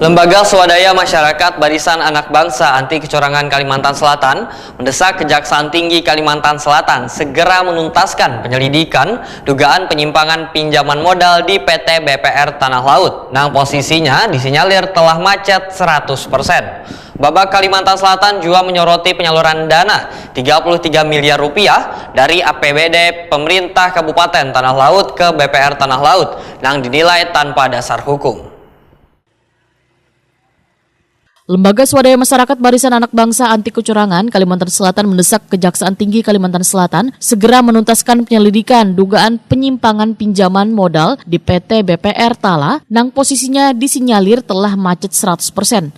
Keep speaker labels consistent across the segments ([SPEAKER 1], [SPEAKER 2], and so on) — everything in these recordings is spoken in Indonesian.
[SPEAKER 1] Lembaga Swadaya Masyarakat Barisan Anak Bangsa Anti Kecurangan Kalimantan Selatan mendesak Kejaksaan Tinggi Kalimantan Selatan segera menuntaskan penyelidikan dugaan penyimpangan pinjaman modal di PT BPR Tanah Laut yang posisinya disinyalir telah macet 100%. Babak Kalimantan Selatan juga menyoroti penyaluran dana 33 miliar rupiah dari APBD pemerintah Kabupaten Tanah Laut ke BPR Tanah Laut yang dinilai tanpa dasar hukum.
[SPEAKER 2] Lembaga Swadaya Masyarakat Barisan Anak Bangsa Anti Kecurangan Kalimantan Selatan mendesak Kejaksaan Tinggi Kalimantan Selatan segera menuntaskan penyelidikan dugaan penyimpangan pinjaman modal di PT BPR Tala yang posisinya disinyalir telah macet 100%.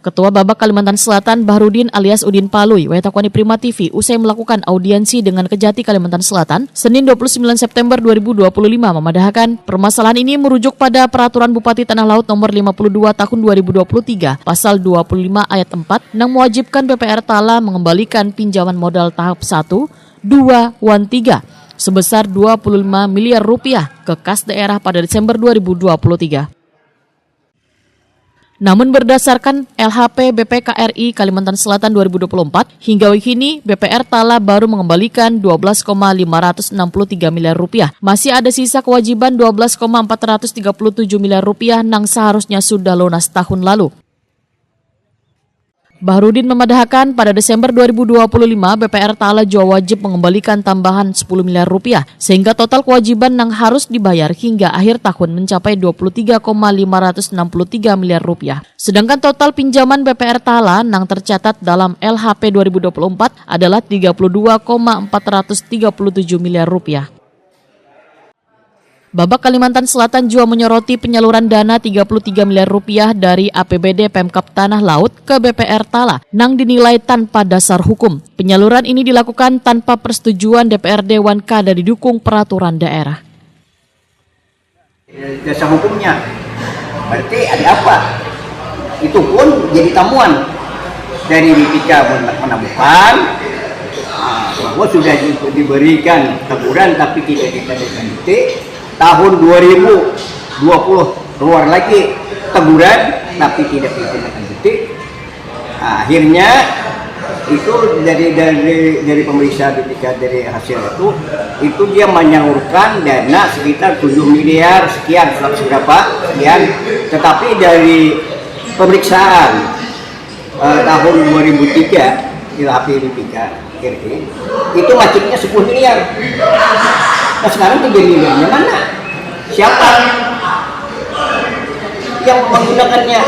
[SPEAKER 2] Ketua Babak Kalimantan Selatan Bahrudin alias Udin Palui, Wetakwani Prima TV, usai melakukan audiensi dengan Kejati Kalimantan Selatan, Senin 29 September 2025 memadahkan permasalahan ini merujuk pada Peraturan Bupati Tanah Laut Nomor 52 Tahun 2023, Pasal 25 Ayat 4, yang mewajibkan BPR Tala mengembalikan pinjaman modal tahap 1, 2, 3 sebesar 25 miliar rupiah ke kas daerah pada Desember 2023. Namun berdasarkan LHP BPKRI Kalimantan Selatan 2024, hingga kini BPR Tala baru mengembalikan 12,563 miliar rupiah. Masih ada sisa kewajiban 12,437 miliar rupiah yang seharusnya sudah lunas tahun lalu. Bahrudin memadahkan pada Desember 2025 BPR Tala juga wajib mengembalikan tambahan 10 miliar rupiah sehingga total kewajiban yang harus dibayar hingga akhir tahun mencapai 23,563 miliar rupiah. Sedangkan total pinjaman BPR Tala yang tercatat dalam LHP 2024 adalah 32,437 miliar rupiah. Babak Kalimantan Selatan juga menyoroti penyaluran dana 33 miliar rupiah dari APBD Pemkab Tanah Laut ke BPR Tala yang dinilai tanpa dasar hukum. Penyaluran ini dilakukan tanpa persetujuan DPRD Dewan Kada didukung peraturan daerah.
[SPEAKER 3] Dasar hukumnya berarti ada apa? Itu pun jadi tamuan dari BPK menemukan bahwa sudah diberikan teguran tapi tidak ditindaklanjuti. Tahun 2020 keluar lagi teguran tapi tidak ditindaklanjuti. Akhirnya itu dari pemeriksa BPK dari hasil itu dia menyalurkan dana sekitar 7 miliar sekian berapa sekian, tetapi dari pemeriksaan tahun 2003 di LHP BPK itu macetnya 10 miliar. Nah sekarang 3 miliarnya mana? Siapa yang menggunakannya?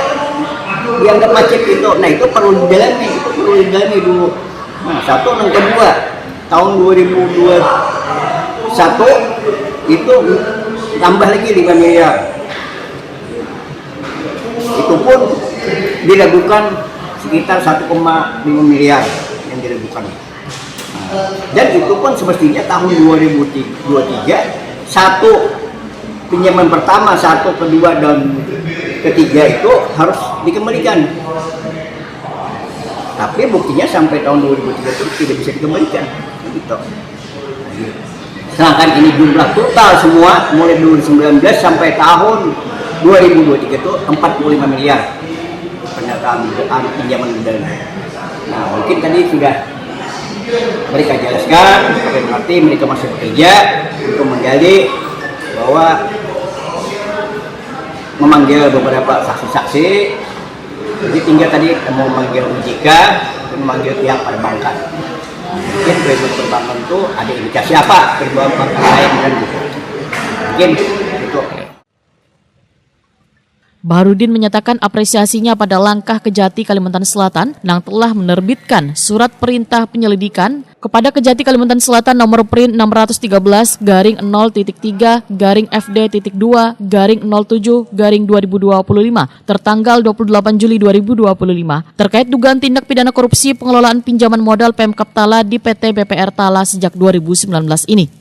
[SPEAKER 3] Dianggap macet itu. Nah itu perlu didalami dulu. Nah satu, yang kedua, tahun 2021 itu tambah lagi 5 miliar. Itu pun diragukan sekitar 1,5 miliar yang diragukan. Dan itu pun semestinya tahun 2023 satu pinjaman pertama, satu, kedua, dan ketiga itu harus dikembalikan. Tapi buktinya sampai tahun 2003 itu tidak bisa dikembalikan. Gitu. Sedangkan ini jumlah total semua mulai 2019 sampai tahun 2023 itu 45 miliar pernyataan pinjaman modal. Nah mungkin tadi sudah mereka jelaskan, berarti mereka masih bekerja untuk menggali bahwa memanggil beberapa saksi-saksi. Jadi tinggal tadi mau memanggil OJK dan memanggil pihak perbankan. Mungkin dari perbankan itu ada indikasi apa perbankan lain dan mungkin itu.
[SPEAKER 2] Bahrudin menyatakan apresiasinya pada langkah Kejati Kalimantan Selatan yang telah menerbitkan surat perintah penyelidikan kepada Kejati Kalimantan Selatan nomor print 613/0.2/07/2025 tertanggal 28 Juli 2025 terkait dugaan tindak pidana korupsi pengelolaan pinjaman modal Pemkab Tala di PT BPR Tala sejak 2019 ini.